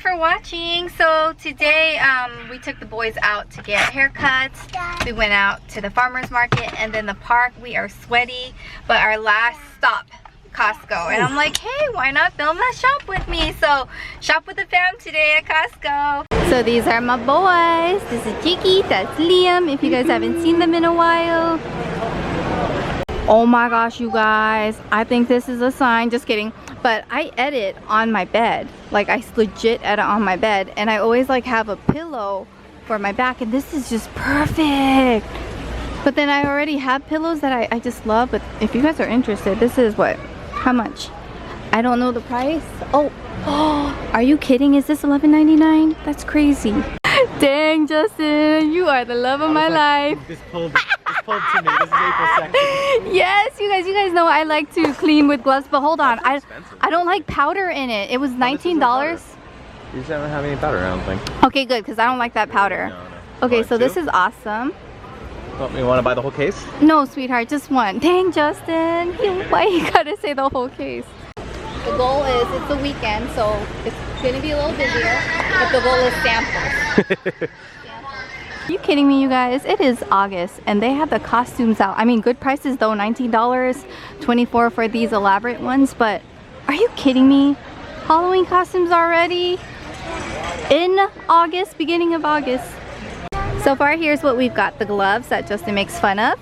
for watching. So today we took the boys out to get haircuts. We went out to the farmer's market and then the park. We are sweaty, but our last stop, Costco. And I'm like, hey, why not film a shop with me? So shop with the fam today at Costco. So these are my boys. This is Jiki, that's Liam, if you guys haven't seen them in a while. Oh my gosh, you guys, I think this is a sign. Just kidding. But I edit on my bed. Like, I legit edit on my bed, and I always like have a pillow for my back, and this is just perfect. But then I already have pillows that I just love. But if you guys are interested, this is what? How much? I don't know the price. Oh, are you kidding? Is this $11.99? That's crazy. Dang, Justin, you are the love of my life. This pulled to me. This is April 2nd. Yes, you guys know I like to clean with gloves, but hold on. I don't like powder in it. It was $19. You just don't have any powder, I don't think. Okay, good, because I don't like that powder. No. Okay, so this is awesome. Oh, you want to buy the whole case? No, sweetheart, just one. Dang, Justin, why you gotta say the whole case? The goal is, it's a weekend, so it's gonna be a little busier, but the goal is samples. Are you kidding me, you guys? It is August and they have the costumes out. I mean, good prices though, $19, $24 for these elaborate ones, but are you kidding me? Halloween costumes already in August, beginning of August. So far, here's what we've got. The gloves that Justin makes fun of.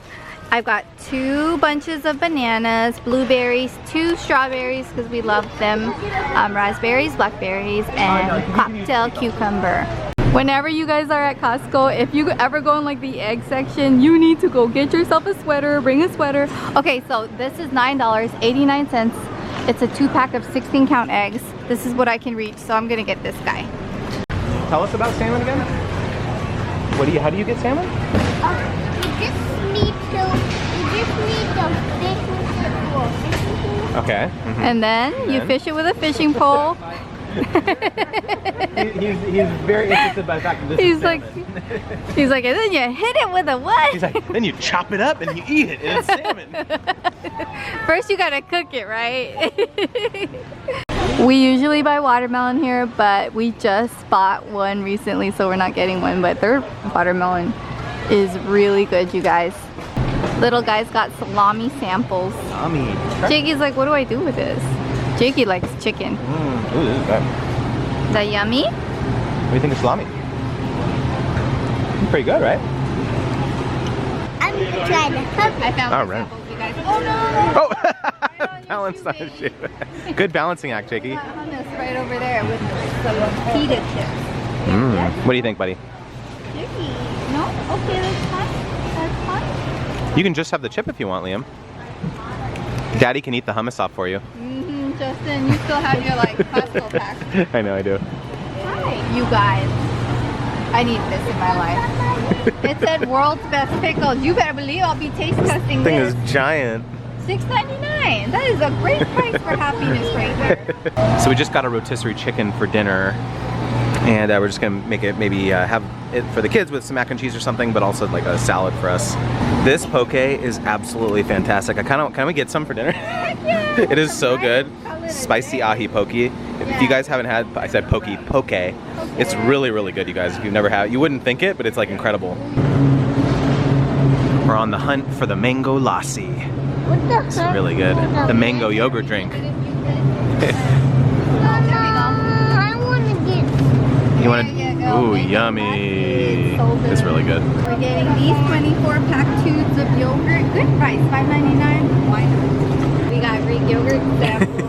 I've got 2 bunches of bananas, blueberries, 2 strawberries because we love them, raspberries, blackberries, and cocktail cucumber. Whenever you guys are at Costco, if you ever go in like the egg section, you need to go get yourself a sweater, bring a sweater. Okay, so this is $9.89. It's a 2-pack of 16-count eggs. This is what I can reach, so I'm gonna get this guy. Tell us about salmon again. How do you get salmon? You just need the fish with the Okay. And then you fish it with a fishing pole. he's very interested by the fact that this is salmon. He's like, and then you hit it with a what? He's like, then you chop it up and you eat it, and it's salmon. First you gotta cook it, right? We usually buy watermelon here, but we just bought one recently, so we're not getting one, but their watermelon is really good, you guys. Little guy's got salami samples. Salami. Jakey's like, what do I do with this? Jakey likes chicken. Ooh, this is good. Is that yummy? What do you think of salami? Pretty good, right? I'm gonna try to I found right. samples, you guys. Oh no! Oh! Balance on his shoe. Good balancing act, Jakey. Hummus right over there with some pita chips. What do you think, buddy? Jakey, no? Okay, that's fine. That's fine. You can just have the chip if you want, Liam. Daddy can eat the hummus off for you. Justin, you still have your like Costco pack. I know, I do. Hi, you guys. I need this in my life. It said world's best pickles. You better believe I'll be taste testing This this. thing is giant. $6.99. That is a great price for happiness right there. So we just got a rotisserie chicken for dinner, and we're just gonna make it, maybe have it for the kids with some mac and cheese or something, but also like a salad for us. This poke is absolutely fantastic. Can we get some for dinner? Yeah, it is so right? good. Spicy ahi poke. If you guys haven't had, I said poke. It's really, really good, you guys. If you've never had it, you wouldn't think it, but it's like incredible. We're on the hunt for the mango lassi. What the It's really good. The mango yogurt drink. I want to get. You want to? Ooh, yummy. It's really good. We're getting these 24-pack tubes of yogurt. Good price, $5.99. Why not? We got Greek yogurt sample.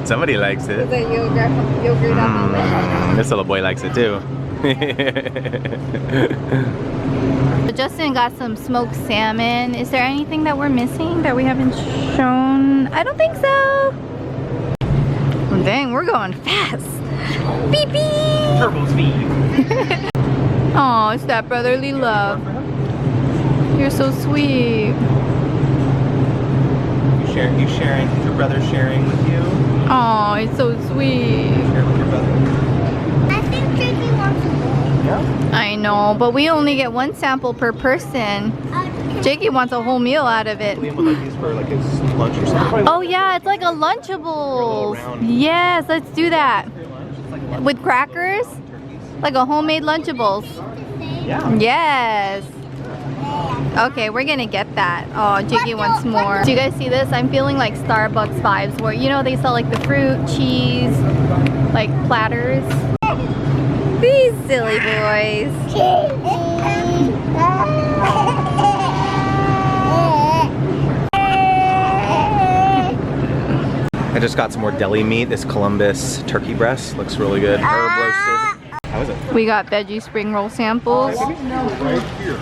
Somebody likes it. The yogurt on the list. This little boy likes it too. Justin got some smoked salmon. Is there anything that we're missing that we haven't shown? I don't think so. Well, dang, we're going fast. Beep beep. Turbo speed. Oh, it's that brotherly love. You're so sweet. You sharing? Your brother sharing with you? Oh, it's so sweet. Share with your brother. I think Jakey wants to go. Yeah. I know, but we only get 1 sample per person. Jakey wants a whole meal out of it. Liam would like these for like his lunch or something. Oh yeah, it's like a Lunchables. Yes, let's do that. with crackers? Like a homemade Lunchables. Yeah. Yes. Okay, we're gonna get that. Oh, Jiggy wants more. Do you guys see this? I'm feeling like Starbucks vibes where, you know, they sell like the fruit, cheese, like platters. These silly boys. I just got some more deli meat. This Columbus turkey breast looks really good. Herb roasted. How is it? We got veggie spring roll samples.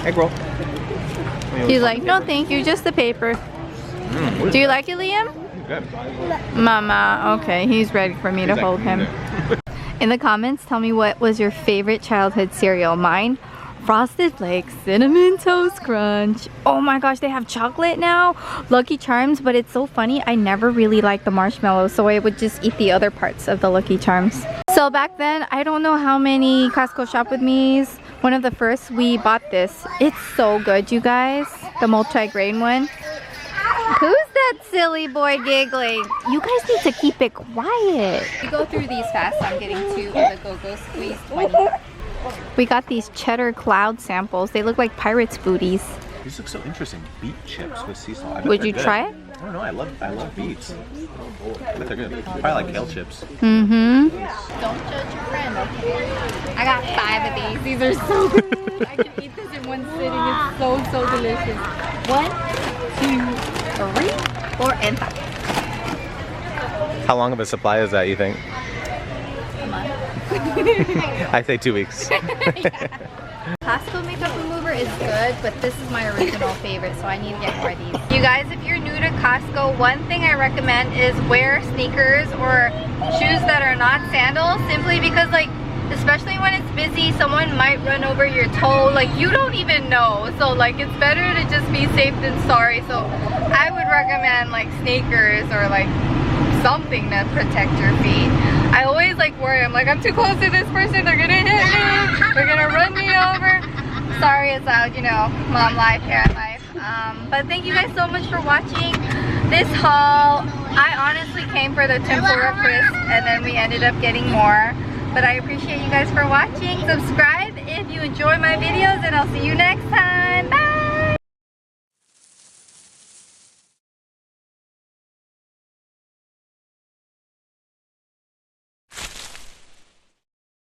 Egg roll. He's like, no thank you, just the paper. Do you like it, Liam? Good. Mama, okay, he's ready for me to hold him. In the comments, tell me what was your favorite childhood cereal. Mine, Frosted Flakes Cinnamon Toast Crunch. Oh my gosh, they have chocolate now. Lucky Charms, but it's so funny. I never really liked the marshmallows, so I would just eat the other parts of the Lucky Charms. So back then, I don't know how many Costco Shop With Me's. One of the first, we bought this. It's so good, you guys. The multi-grain one. Who's that silly boy giggling? You guys need to keep it quiet. We go through these fast. I'm getting 2 of the Go-Go Squeeze 20. We got these cheddar cloud samples. They look like pirates' booties. These look so interesting. Beet chips with sea salt. Would you try it? I don't know. I love beets. I bet they're good. Probably like kale chips. Mm-hmm. Don't judge your friend, okay? I got 5 of these. These are so good. I can eat this in one sitting. It's so delicious. 1, 2, 3, 4, and 5. How long of a supply is that, you think? A month. I say 2 weeks. Yeah. Costco makeup remover is good, but this is my original favorite, so I need to get more of these. You guys, if you're new to Costco, one thing I recommend is wear sneakers or shoes that are not sandals, simply because, like, especially when it's busy, someone might run over your toe. Like, you don't even know, so like it's better to just be safe than sorry. So I would recommend like sneakers or like something to protect your feet. I always like worry, I'm like, I'm too close to this person, they're gonna hit me, they're gonna run me over. Sorry, it's out, you know, mom life, parent life. But thank you guys so much for watching this haul. I honestly came for the tempura crisp and then we ended up getting more. But I appreciate you guys for watching. Subscribe if you enjoy my videos and I'll see you next time. Bye!